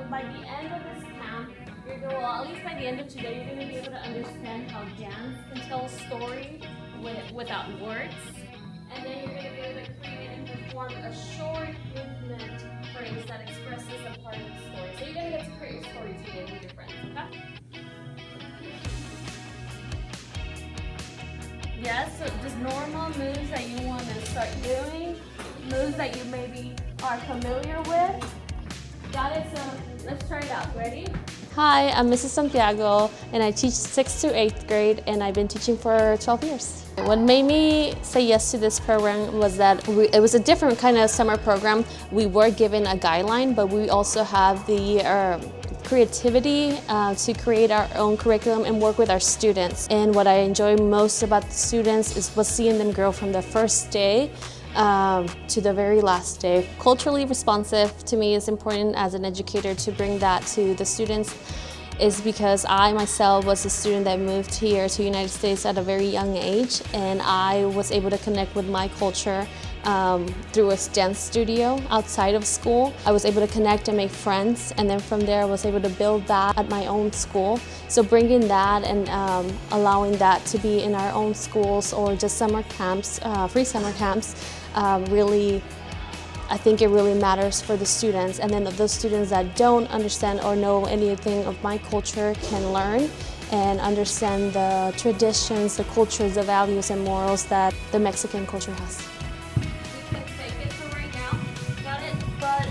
by the end of this camp, well, at least by the end of today, you're going to be able to understand how dance can tell a story without words. And then you're going to be able to create and perform a short movement phrase that expresses a part of the story. So you're going to get to create your story today with your friends, okay? Yes, so just normal moves that you want to start doing, moves that you maybe are familiar with. Got it? So let's try it out. Ready? Hi, I'm Mrs. Santiago, and I teach 6th to 8th grade, and I've been teaching for 12 years. What made me say yes to this program was that it was a different kind of summer program. We were given a guideline, but we also have the creativity to create our own curriculum and work with our students. And what I enjoy most about the students was seeing them grow from the first day to the very last day. Culturally responsive to me is important as an educator to bring that to the students, is because I myself was a student that moved here to the United States at a very young age, and I was able to connect with my culture through a dance studio outside of school. I was able to connect and make friends, and then from there I was able to build that at my own school. So bringing that and allowing that to be in our own schools or just summer camps, free summer camps, really, I think it really matters for the students. And then those students that don't understand or know anything of my culture can learn and understand the traditions, the cultures, the values and morals that the Mexican culture has. You can take it for right now. Got it? But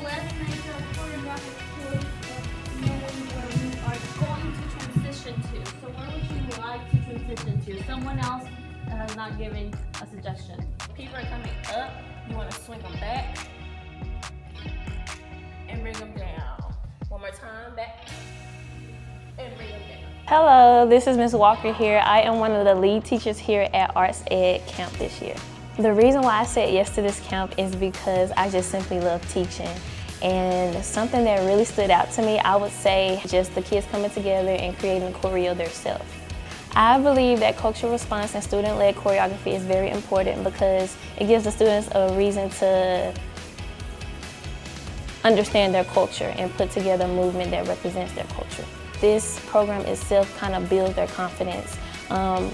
let's make a choreographic choice of knowing where we are going to transition to. So where would you like to transition to? Someone else that has not given a suggestion. People are coming up, you want to swing them back and bring them down. One more time, back and bring them down. Hello, this is Ms. Walker here. I am one of the lead teachers here at ArtsEd camp this year. The reason why I said yes to this camp is because I just simply love teaching. And something that really stood out to me, I would say just the kids coming together and creating a choreo themselves. I believe that cultural response and student-led choreography is very important because it gives the students a reason to understand their culture and put together a movement that represents their culture. This program itself kind of builds their confidence.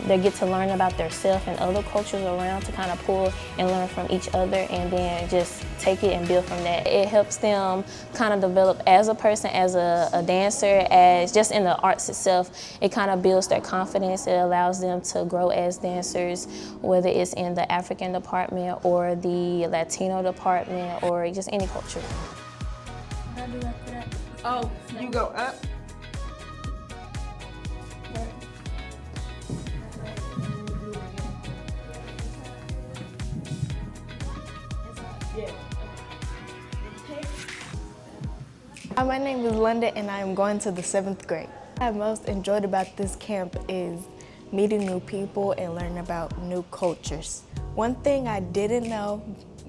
They get to learn about themselves and other cultures around to kind of pull and learn from each other and then just take it and build from that. It helps them kind of develop as a person, as a dancer, as just in the arts itself. It kind of builds their confidence. It allows them to grow as dancers, whether it's in the African department or the Latino department or just any culture. How do after that? Oh, you go up. Hi, my name is Linda and I am going to the 7th grade. What I most enjoyed about this camp is meeting new people and learning about new cultures. One thing I didn't know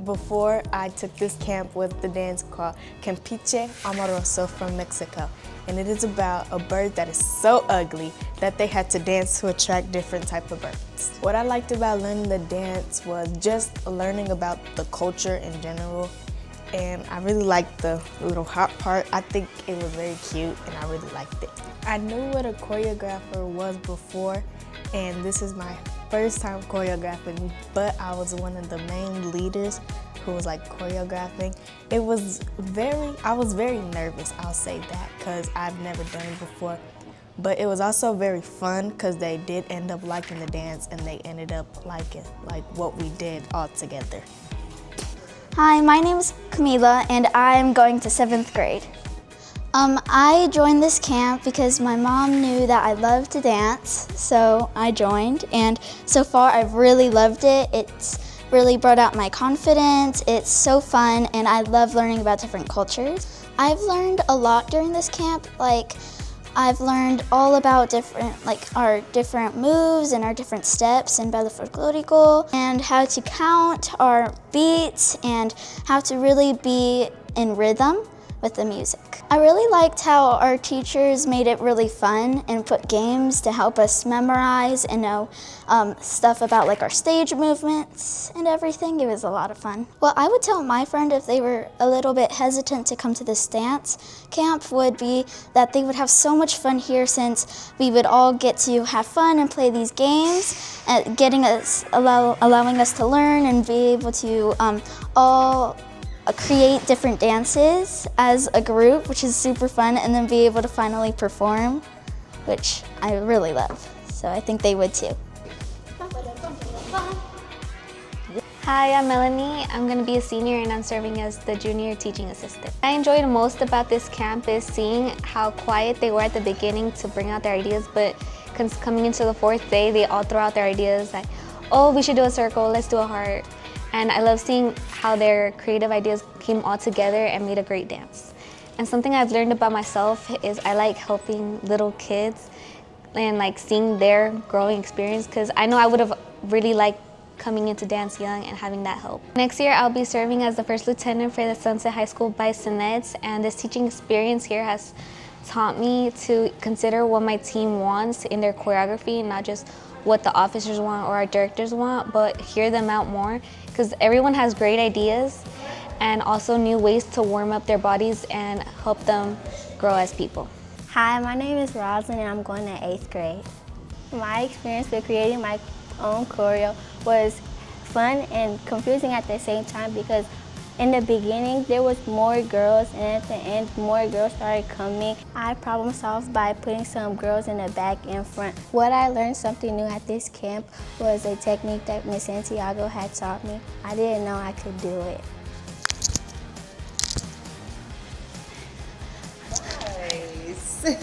before I took this camp was the dance called Campeche Amoroso from Mexico. And it is about a bird that is so ugly that they had to dance to attract different type of birds. What I liked about learning the dance was just learning about the culture in general. And I really liked the little hop part. I think it was very cute and I really liked it. I knew what a choreographer was before, and this is my first time choreographing, but I was one of the main leaders who was like choreographing. I was very nervous, I'll say that, because I've never done it before. But it was also very fun because they did end up liking the dance and they ended up liking what we did all together. Hi, my name is Camila and I'm going to 7th grade. I joined this camp because my mom knew that I loved to dance, so I joined, and so far I've really loved it. It's really brought out my confidence, it's so fun, and I love learning about different cultures. I've learned a lot during this camp, I've learned all about our different moves and our different steps in ballet folklorico, and how to count our beats and how to really be in rhythm with the music. I really liked how our teachers made it really fun and put games to help us memorize and know stuff about like our stage movements and everything. It was a lot of fun. Well, I would tell my friend if they were a little bit hesitant to come to this dance camp would be that they would have so much fun here since we would all get to have fun and play these games, allowing us to learn and be able to all create different dances as a group, which is super fun, and then be able to finally perform, which I really love. So I think they would too. Hi, I'm Melanie. I'm going to be a senior and I'm serving as the junior teaching assistant. I enjoyed most about this camp is seeing how quiet they were at the beginning to bring out their ideas, but coming into the fourth day, they all throw out their ideas like, oh, we should do a circle, let's do a heart. And I love seeing how their creative ideas came all together and made a great dance. And something I've learned about myself is I like helping little kids and like seeing their growing experience, because I know I would have really liked coming into dance young and having that help. Next year I'll be serving as the first lieutenant for the Sunset High School Bisonets, and this teaching experience here has taught me to consider what my team wants in their choreography, not just what the officers want or our directors want, but hear them out more, because everyone has great ideas and also new ways to warm up their bodies and help them grow as people. Hi, my name is Rosalind and I'm going to 8th grade. My experience with creating my own choreo was fun and confusing at the same time, because in the beginning there was more girls and at the end more girls started coming. I problem solved by putting some girls in the back and front. What I learned something new at this camp was a technique that Miss Santiago had taught me. I didn't know I could do it. Nice.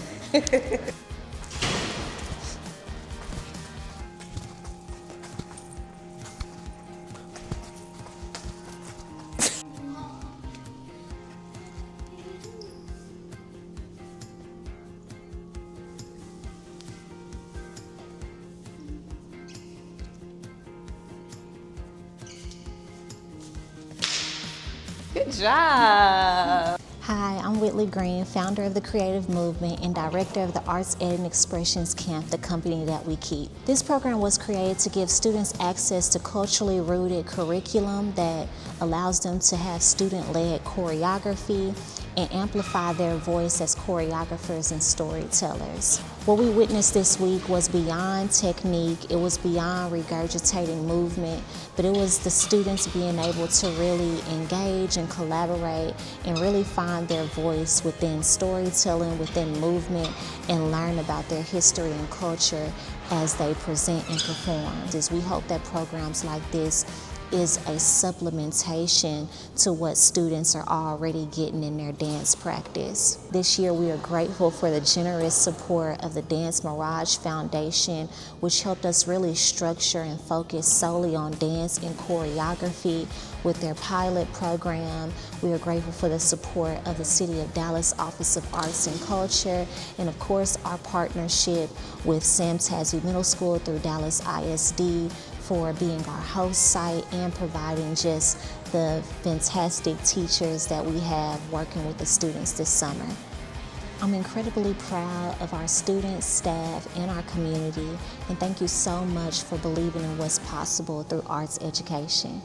Good job. Hi, I'm Whitley Green, founder of the Creative Movement and director of the ArtsEd and Expressions Camp, the company that we keep. This program was created to give students access to culturally rooted curriculum that allows them to have student-led choreography and amplify their voice as choreographers and storytellers. What we witnessed this week was beyond technique, it was beyond regurgitating movement, but it was the students being able to really engage and collaborate and really find their voice within storytelling, within movement, and learn about their history and culture as they present and perform. As we hope that programs like this is a supplementation to what students are already getting in their dance practice. This year we are grateful for the generous support of the Dance Mirage Foundation, which helped us really structure and focus solely on dance and choreography with their pilot program. We are grateful for the support of the City of Dallas Office of Arts and Culture, and of course our partnership with Sam Tazewell Middle School through Dallas ISD for being our host site and providing just the fantastic teachers that we have working with the students this summer. I'm incredibly proud of our students, staff, and our community, and thank you so much for believing in what's possible through arts education.